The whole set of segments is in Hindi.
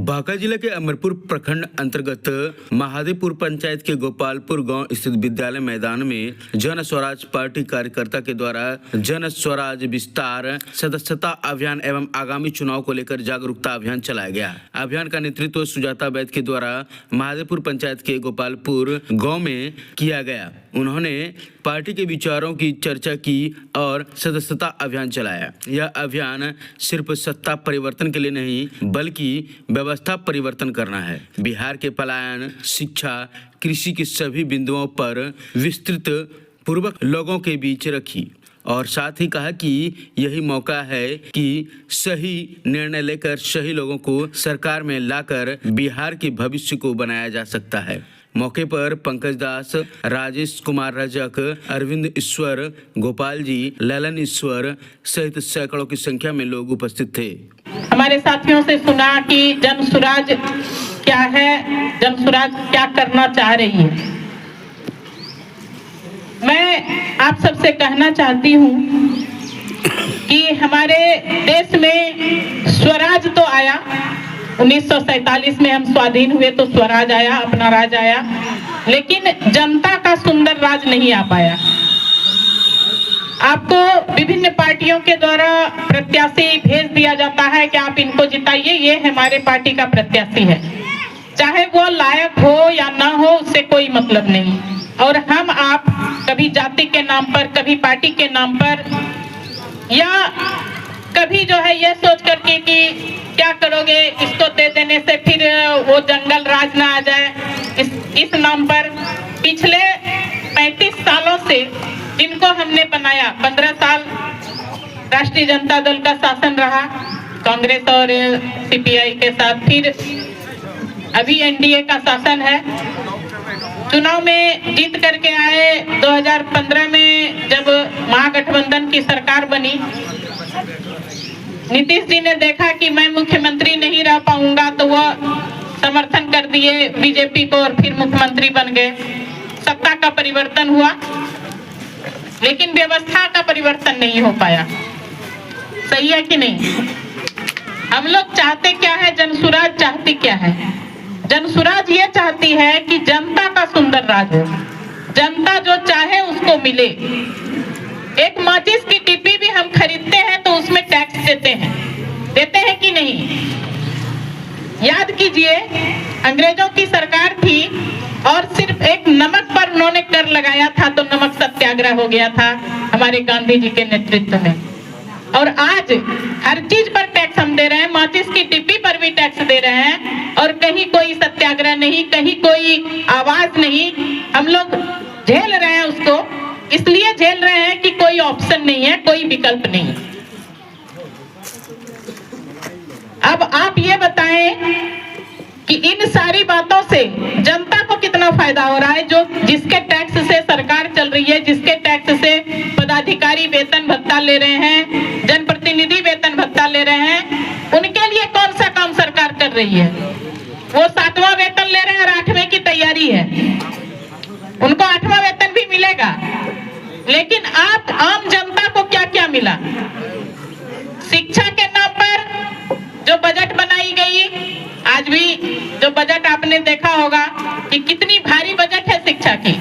बांका जिले के अमरपुर प्रखंड अंतर्गत महादेवपुर पंचायत के गोपालपुर गांव स्थित विद्यालय मैदान में जन स्वराज पार्टी कार्यकर्ता के द्वारा जन स्वराज विस्तार सदस्यता अभियान एवं आगामी चुनाव को लेकर जागरूकता अभियान चलाया गया। अभियान का नेतृत्व सुजाता वैद्य के द्वारा महादेवपुर पंचायत के गोपालपुर गाँव में किया गया। उन्होंने पार्टी के विचारों की चर्चा की और सदस्यता अभियान चलाया। यह अभियान सिर्फ सत्ता परिवर्तन के लिए नहीं बल्कि व्यवस्था परिवर्तन करना है। बिहार के पलायन, शिक्षा, कृषि के सभी बिंदुओं पर विस्तृत पूर्वक लोगों के बीच रखी और साथ ही कहा कि यही मौका है कि सही निर्णय लेकर सही लोगों को सरकार में लाकर बिहार के भविष्य को बनाया जा सकता है। मौके पर पंकज दास, राजेश कुमार रजक, अरविंद ईश्वर, गोपाल जी, ललन ईश्वर सहित सैकड़ों की संख्या में लोग उपस्थित थे। हमारे साथियों से सुना कि जन स्वराज क्या है, जन स्वराज क्या करना चाह रही है। मैं आप सबसे कहना चाहती हूँ कि हमारे देश में स्वराज तो आया, 1947 में हम स्वाधीन हुए तो स्वराज आया, अपना राज आया, लेकिन जनता का सुंदर राज नहीं आ पाया। आपको विभिन्न पार्टियों के द्वारा प्रत्याशी भेज दिया जाता है कि आप इनको जिताइए, ये हमारे पार्टी का प्रत्याशी है। चाहे वो लायक हो या ना हो, उससे कोई मतलब नहीं। और हम आप कभी जाति के नाम पर, कभी पार्टी के नाम पर, या कभी जो है ये सोच करके कि क्या करोगे, इसको दे देने से फिर वो जंगल राज ना आ जाए, इस नाम पर पिछले 35 सालों से जिनको हमने बनाया, 15 साल राष्ट्रीय जनता दल का शासन रहा कांग्रेस और सीपीआई के साथ, फिर अभी एनडीए का शासन है। चुनाव में जीत करके आए 2015 में जब महागठबंधन की सरकार बनी, नीतीश जी ने देखा कि मैं मुख्यमंत्री नहीं रह पाऊंगा तो वो समर्थन कर दिए बीजेपी को और फिर मुख्यमंत्री बन गए। सत्ता का परिवर्तन हुआ लेकिन व्यवस्था का परिवर्तन नहीं हो पाया। सही है कि नहीं? हम लोग चाहते क्या है, जनसुराज चाहती क्या है? जनसुराज ये चाहती है कि जनता का सुंदर राज हो, जनता जो चाहे उसको मिले। एक माचिस की डिब्बी भी हम खरीदते हैं तो उसमें टैक्स देते हैं कि नहीं? याद कीजिए, अंग्रेजों की सरकार थी और सिर्फ एक नमक पर उन्होंने कर लगाया था तो नमक सत्याग्रह हो गया था हमारे गांधी जी के नेतृत्व में। और आज हर चीज पर टैक्स हम दे रहे हैं, माचिस की डिब्बी पर भी टैक्स दे रहे हैं और कहीं कोई सत्याग्रह नहीं, कहीं कोई आवाज नहीं। हम लोग झेल रहे हैं उसको, इसलिए झेल रहे हैं कि कोई ऑप्शन नहीं है, कोई विकल्प नहीं। अब आप ये बताएं कि इन सारी बातों से जनता को कितना फायदा हो रहा है? जो जिसके टैक्स से सरकार चल रही है, जिसके टैक्स से पदाधिकारी वेतन भत्ता ले रहे हैं, जनप्रतिनिधि वेतन भत्ता ले रहे हैं, उनके लिए कौन सा काम सरकार कर रही है? वो 7वां वेतन ले रहे हैं और 8वें की तैयारी है, उनको 8वां वेतन भी मिलेगा। लेकिन आप आम जनता को क्या क्या मिला? शिक्षा के नाम पर जो बजट बनाई गई, आज भी जो बजट आपने देखा होगा कि कितनी भारी बजट है शिक्षा की,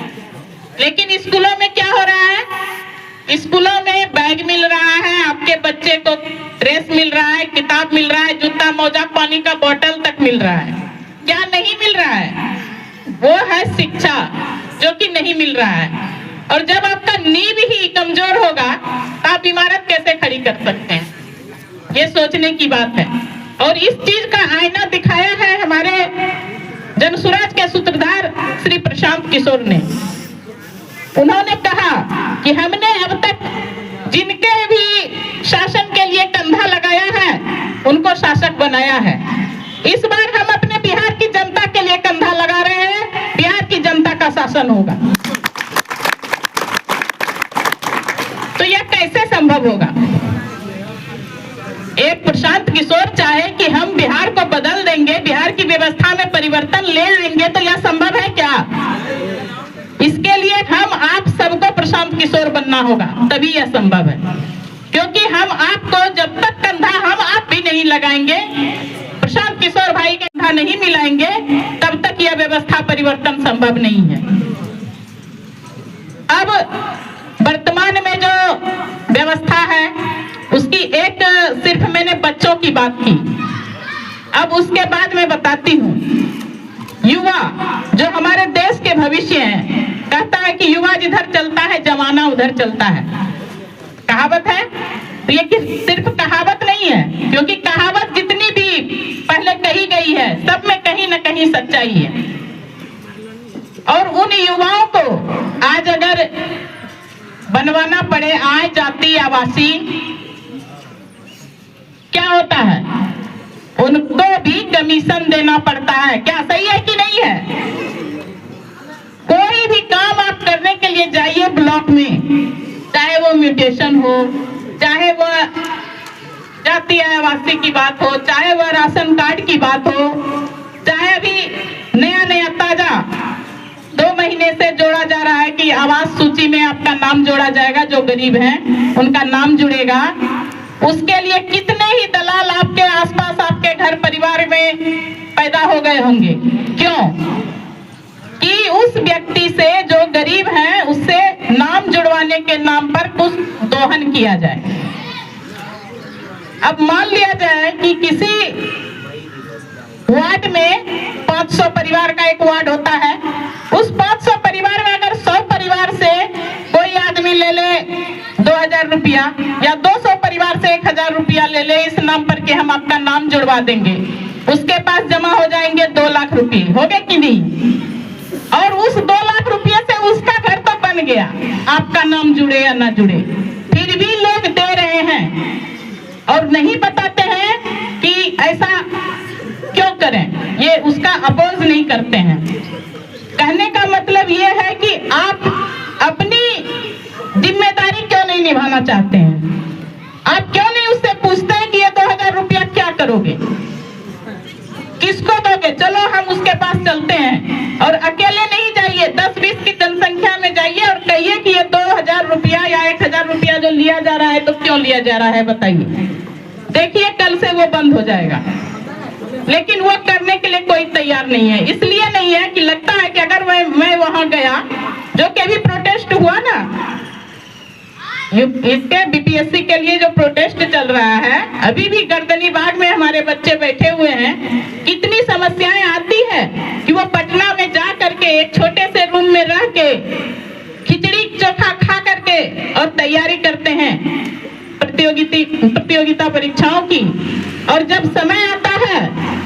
लेकिन स्कूलों में क्या हो रहा है? स्कूलों में बैग मिल रहा है, आपके बच्चे को ड्रेस मिल रहा है, किताब मिल रहा है, जूता मोजा पानी का बोतल तक मिल रहा है। क्या नहीं मिल रहा है? वो है शिक्षा जो कि नहीं मिल रहा है। और जब आपका नींव ही कमजोर होगा तो आप इमारत कैसे खड़ी कर सकते हैं? ये सोचने की बात है। और इस चीज का आईना दिखाया है हमारे जनसुराज के सूत्रधार श्री प्रशांत किशोर ने। उन्होंने कहा कि हमने अब तक जिनके भी शासन के लिए कंधा लगाया है उनको शासक बनाया है। इस बार हम अपने बिहार की जनता के लिए कंधा लगा रहे हैं, बिहार की जनता का शासन होगा। तो यह कैसे संभव होगा? एक प्रशांत किशोर चाहे कि हम बिहार को बदल देंगे, बिहार की व्यवस्था में परिवर्तन ले आएंगे, तो यह संभव है क्या? इसके लिए हम आप सबको प्रशांत किशोर बनना होगा, तभी यह संभव है। क्योंकि हम आपको जब तक कंधा हम आप भी नहीं लगाएंगे, प्रशांत किशोर भाई के आधा नहीं मिलाएंगे तब तक यह व्यवस्था परिवर्तन संभव नहीं है। अब वर्तमान में जो व्यवस्था है उसकी एक सिर्फ मैंने बच्चों की बात की, अब उसके बाद मैं बताती हूँ। युवा जो हमारे देश के भविष्य हैं, कहता है कि युवा जिधर चलता है जमाना उधर चलता है, कहावत है। तो ये सिर्फ कहावत नहीं है, क्योंकि कहावत जितनी भी पहले कही गई है सब में कहीं न कहीं सच्चाई है। और उन युवाओं को आज अगर बनवाना पड़े आय जाति आवासी, क्या होता है, उनको भी कमीशन देना पड़ता है। क्या सही है कि नहीं है? कोई भी काम आप करने के लिए जाइए ब्लॉक में, चाहे वो म्यूटेशन हो, चाहे वो जाति आवासी की बात हो, चाहे वो राशन कार्ड की बात हो, चाहे अभी नया ताजा 2 महीने से जोड़ा जा रहा है कि आवास सूची में आपका नाम जोड़ा जाएगा, जो गरीब हैं उनका नाम जुड़ेगा। उसके लिए कितने ही दलाल आपके आसपास आपके घर परिवार में पैदा हो गए होंगे। क्यों? कि उस व्यक्ति से जो गरीब है उससे नाम जुड़वाने के नाम पर कुछ दोहन किया जाए। अब मान लिया जाए कि किसी वार्ड में 500 परिवार का एक वार्ड होता है, उस 500 परिवार में अगर 100 परिवार से कोई आदमी ले ले 2000 रुपया या 200 परिवार से 1000 रुपया ले ले इस नाम पर कि हम आपका नाम जुड़वा देंगे, उसके पास जमा हो जाएंगे 2 लाख रुपए, हो गए कि नहीं? और उस 2 लाख रुपये से उसका घर तो बन गया, आपका नाम जुड़े या ना जुड़े, फिर भी लोग दे रहे हैं और नहीं बताते हैं कि ऐसा क्यों करें, ये उसका अपोज नहीं करते हैं। कहने का मतलब ये है कि आप अपनी जिम्मेदारी क्यों नहीं निभाना चाहते हैं? आप क्यों नहीं उससे पूछते हैं कि ये 2000 रुपया क्या करोगे, किसको दोगे? चलो हम उसके पास चलते हैं और अकेले नहीं जाइए, 10-20 की जनसंख्या में जाइए और कहिए कि ये 2000 रुपया या 1000 रुपया जो लिया जा रहा है तो क्यों लिया जा रहा है बताइए। देखिए कल से वो बंद हो जाएगा। लेकिन वो करने के लिए कोई तैयार नहीं है। इसलिए नहीं है कि लगता है कि अगर मैं वहां गया, जो कि अभी प्रोटेस्ट हुआ ना, इसके बीपीएससी के लिए जो प्रोटेस्ट चल रहा है, अभी भी गर्दनी बाग में हमारे बच्चे बैठे हुए हैं। कितनी समस्याएं आती है कि वो पटना में जा करके एक छोटे से रूम में रह के खिचड़ी चोखा खा करके और तैयारी करते हैं प्रतियोगिता परीक्षाओं की, और जब समय आता है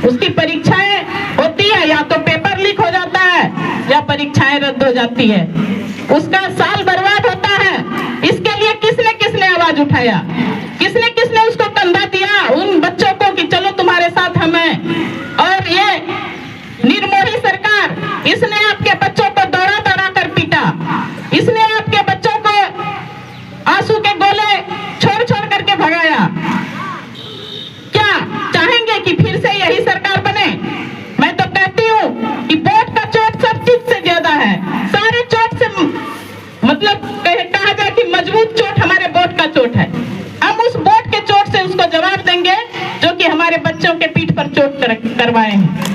उसकी परीक्षाएं होती है, या तो पेपर लीक हो जाता है या परीक्षाएं रद्द हो जाती है, उसका साल बर्बाद होता है। इसके लिए किसने किसने आवाज उठाया, किसने किसने उसको कंधा दिया उन बच्चों को कि चलो तुम्हारे साथ हम हैं। और ये निर्मोही सरकार, इसने आपके बच्चों को दौड़ा दौड़ा कर पीटा, इसने आपके बच्चों को आंसू के गोले छोड़ छोड़ करके भगाया। क्या चाहेंगे कि फिर से यही सरकार बने? मैं तो कहती हूँ कि वोट का चोट सब चीज से ज्यादा है, सारे चोट से मतलब कहा जाए कि मजबूत चोट हमारे वोट का चोट है। हम उस वोट के चोट से उसको जवाब देंगे जो कि हमारे बच्चों के पीठ पर चोट करवाए हैं।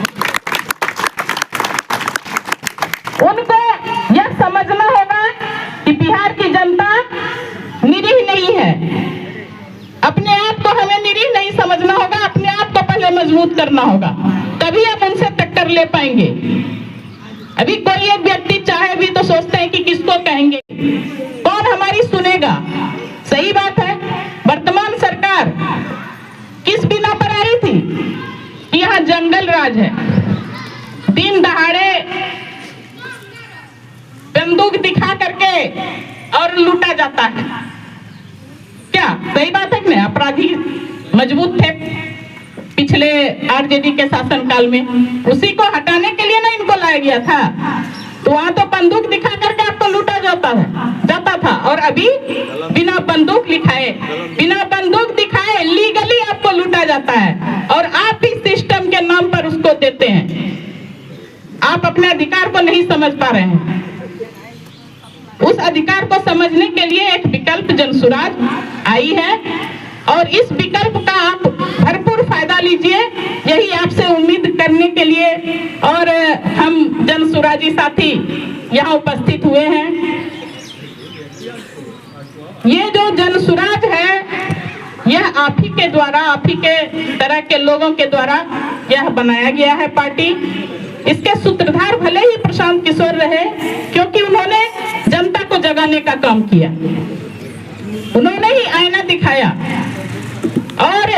उनको यह समझना होगा कि बिहार की जनता निरीह नहीं है। अपने आप को हमें निरीह नहीं समझना होगा, अपने आप को पहले मजबूत करना होगा, तभी हम उनसे टक्कर ले पाएंगे। अभी कोई एक व्यक्ति चाहे भी तो सोचते हैं कि किसको कहेंगे, कौन हमारी सुनेगा। सही बात है, वर्तमान सरकार किस बिना पर आई थी कि यहाँ जंगल राज है, दिन दहाड़े बंदूक दिखा करके और लूटा जाता है। क्या सही बात है कि नहीं? अपराधी मजबूत थे पिछले आरजेडी के शासनकाल में, उसी को हटाने के लिए ना इनको लाया गया था। तो वहां तो बंदूक दिखा करके आपको लूटा जाता था, और अभी बिना बंदूक दिखाए लीगली आपको लूटा जाता है, और आप ही सिस्टम के नाम पर उसको देते हैं। आप अपने अधिकार को नहीं समझ पा रहे हैं। उस अधिकार को समझने के लिए एक विकल्प जनसुराज आई है, और इस विकल्प का आप भरपूर फायदा लीजिए, यही आपसे उम्मीद करने के और हम जन सुराजी साथी यहाँ उपस्थित हुए हैं। ये जो जन सुराज है यह आप ही के द्वारा, आप ही के तरह के लोगों के द्वारा यह बनाया गया है पार्टी। इसके सूत्रधार भले ही प्रशांत किशोर रहे, क्योंकि उन्होंने जनता को जगाने का काम किया, उन्होंने ही आईना दिखाया। और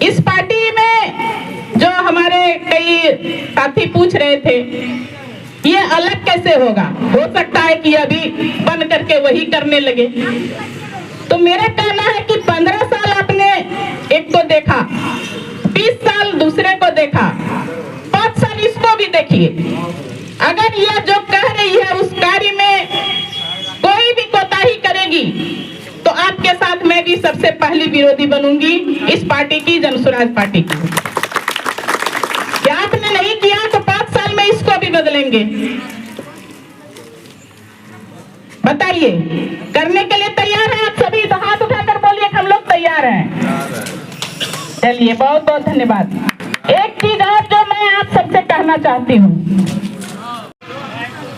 इस पार्टी में जो हमारे कई साथी पूछ रहे थे ये अलग कैसे होगा, हो सकता है कि अभी बन करके वही करने लगे। तो मेरा कहना है कि 15 साल आपने एक को देखा, 20 साल दूसरे को देखा, 5 साल इसको भी देखिए। अगर यह जो कह रही है उस कार्य में कोई भी कोताही करेगी तो आपके साथ मैं भी सबसे पहली विरोधी बनूंगी इस पार्टी की, जनसुराज पार्टी की। क्या आपने नहीं किया तो 5 साल में इसको भी बदलेंगे। बताइए, करने के लिए तैयार हैं आप सभी? तो हाथ उठाकर बोलिए हम लोग तैयार हैं। चलिए, बहुत बहुत धन्यवाद। एक चीज और जो मैं आप सबसे कहना चाहती हूँ,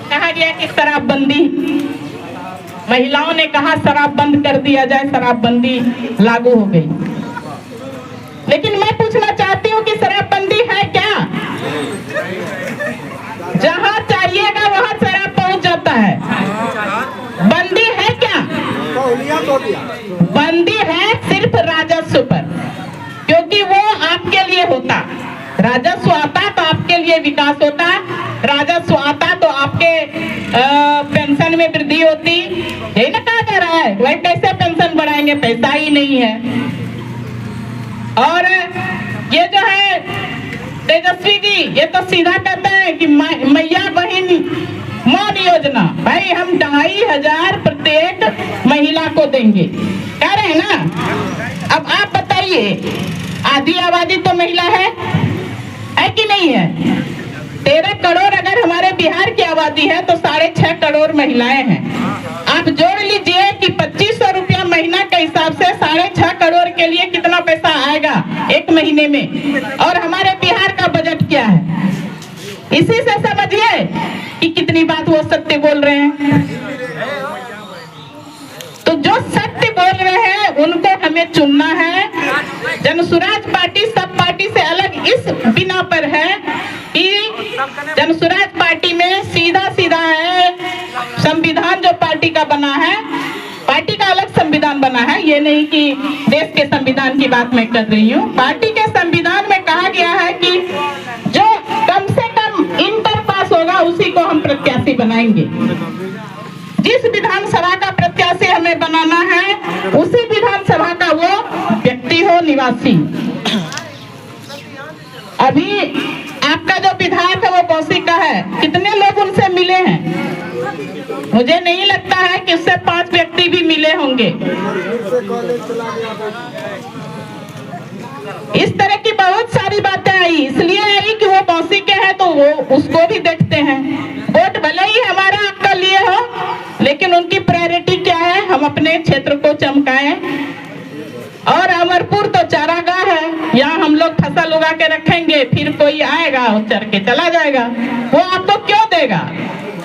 कहा गया कि शराबबंदी, महिलाओं ने कहा शराब बंद कर दिया जाए, शराबबंदी लागू हो गई। लेकिन मैं पूछना चाहती हूँ कि शराबबंदी है क्या? जहाँ चाहिएगा वहाँ शराब पहुँच जाता है। बंदी है क्या? बंदी है सिर्फ राजस्व पर, क्योंकि वो आपके लिए होता। राजस्व आता तो आपके लिए विकास होता, राजस्व आता तो आपके पेंशन में वृद्धि होती। यही ना कहा जा रहा है, भाई कैसे पेंशन बढ़ाएंगे, पैसा ही नहीं है। और ये जो है तेजस्वी जी, ये तो सीधा कहते हैं कि मैया बहन मौन योजना, भाई हम 2500 प्रत्येक महिला को देंगे, कह रहे हैं ना। अब आप बताइए, आधी आबादी तो महिला है कि नहीं है? 13 करोड़ अगर हमारे बिहार की आबादी है तो 6.5 करोड़ महिलाएं हैं। आप जोड़ लीजिए कि 2500 रुपया महीना के हिसाब से 6.5 करोड़ के लिए कितना पैसा आएगा एक महीने में, और हमारे बिहार का बजट क्या है। इसी से समझिए कि कितनी बात वो सत्य बोल रहे हैं। तो जो सत्य बोल रहे हैं उनको हमें चुनना है। जनसुराज पार्टी सब पार्टी से अलग इस बिना पर है कि जनसुराज पार्टी में सीधा सीधा है, संविधान जो पार्टी का बना है, पार्टी का अलग संविधान बना है। ये नहीं कि देश के संविधान की बात मैं कर रही हूँ। पार्टी के संविधान में कहा गया है कि जो कम से कम इंटर पास होगा उसी को हम प्रत्याशी बनाएंगे। जिस विधानसभा का प्रत्याशी हमें बनाना है उसी विधानसभा का वो व्यक्ति हो, निवासी। अभी आपका जो विधायक है वो बौसी का है, कितने लोग उनसे मिले हैं? मुझे नहीं लगता है कि उससे 5 व्यक्ति भी मिले होंगे। इस तरह की बहुत सारी बातें आई, इसलिए आई कि वो बौसी के हैं तो वो उसको भी देखते हैं। वोट भले ही हमारा आपका लिए हो, लेकिन उनकी प्रायोरिटी क्या है, हम अपने क्षेत्र को चमकाएं। और अमरपुर तो चारागाह है, यहाँ हम लोग फसल उगा के रखेंगे, फिर कोई आएगा और चर के चला जाएगा। वो आपको क्यों देगा?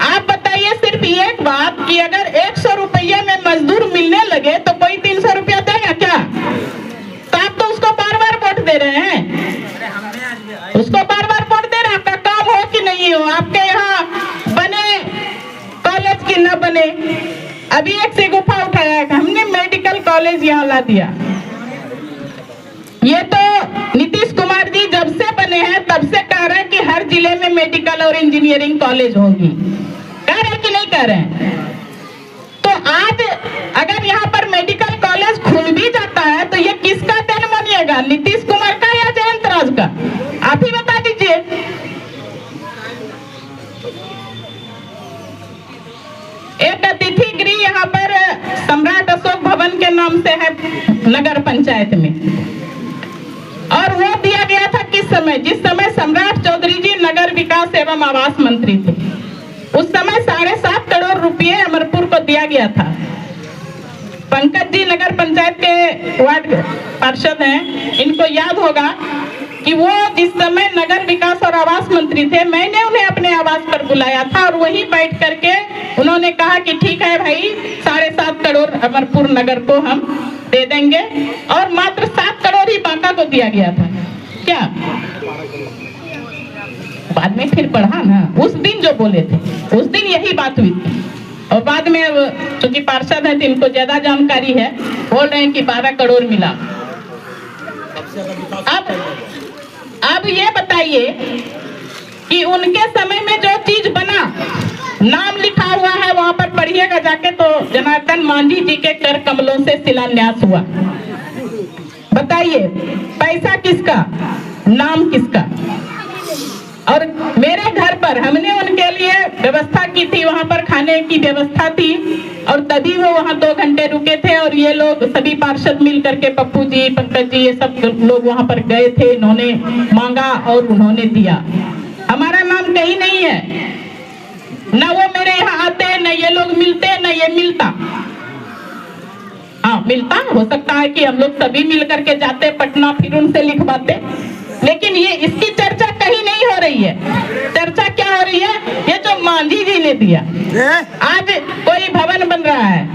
आप बताइए सिर्फ एक बात कि अगर 100 रुपये में मजदूर मिलने लगे तो कोई 300 रुपया देगा क्या? तो आप तो उसको बार बार वोट दे रहे हैं, उसको बार बार वोट दे रहे हैं। आपका काम हो कि नहीं हो, आपके यहाँ बने कॉलेज की न बने। अभी एक से गुफा उठाया है, हमने मेडिकल कॉलेज यहाँ ला दिया। ये तो नीतीश कुमार जी जब से बने हैं तब से कह रहे हैं कि हर जिले में मेडिकल और इंजीनियरिंग कॉलेज होगी, कह रहे हैं कि नहीं कह रहे हैं? तो आज अगर यहाँ पर मेडिकल कॉलेज खुल भी जाता है तो ये किसका देन मानिएगा, नीतीश कुमार का या जयंत राज का? आप ही बता दीजिए। एक अतिथि गृह यहाँ पर सम्राट अशोक भवन के नाम से है नगर पंचायत में, और वो दिया गया था किस समय? जिस समय सम्राट चौधरी जी नगर विकास एवं आवास मंत्री थे, उस समय 7.5 करोड़ रुपए अमरपुर को दिया गया था। पंकज जी नगर पंचायत के वार्ड पार्षद हैं, इनको याद होगा कि कि वो जिस समय नगर विकास और आवास मंत्री थे, मैंने उन्हें अपने आवास पर बुलाया था और वहीं बैठ करके उन्होंने कहा कि ठीक है भाई, 7.5 करोड़ अमरपुर नगर को हम दे देंगे, और मात्र 7 करोड़ ही बांका को दिया गया था। क्या बाद में फिर पढ़ा ना, उस दिन जो बोले थे उस दिन यही बात हुई थी। और बाद में अब चूंकि पार्षद है तो इनको ज्यादा जानकारी है, बोल रहे हैं कि 12 करोड़ मिला। अब ये बताइए कि उनके समय में जो चीज बना, नाम लिखा हुआ है वहां पर, पढ़िएगा जाके तो, जनार्दन मांझी जी के कर कमलों से शिलान्यास हुआ। बताइए पैसा किसका, नाम किसका? और मेरे घर पर हमने उनके लिए व्यवस्था की थी, वहां पर खाने की व्यवस्था थी, और तभी वो वहां 2 घंटे रुके थे। और ये लोग सभी पार्षद मिल करके, पप्पू जी, पंकज जी, ये सब लोग वहां पर गए थे, इन्होंने मांगा और उन्होंने दिया। हमारा नाम कहीं नहीं है, न वो मेरे यहाँ आते, न ये लोग मिलते, न ये मिलता। हाँ मिलता, हो सकता है कि हम लोग सभी मिल करके जाते पटना, फिर उनसे लिखवाते, लेकिन ये इसकी चर्चा कहीं नहीं हो रही है। चर्चा क्या हो रही है? ये जो मांझी जी ने दिया, आज कोई भवन बन रहा है,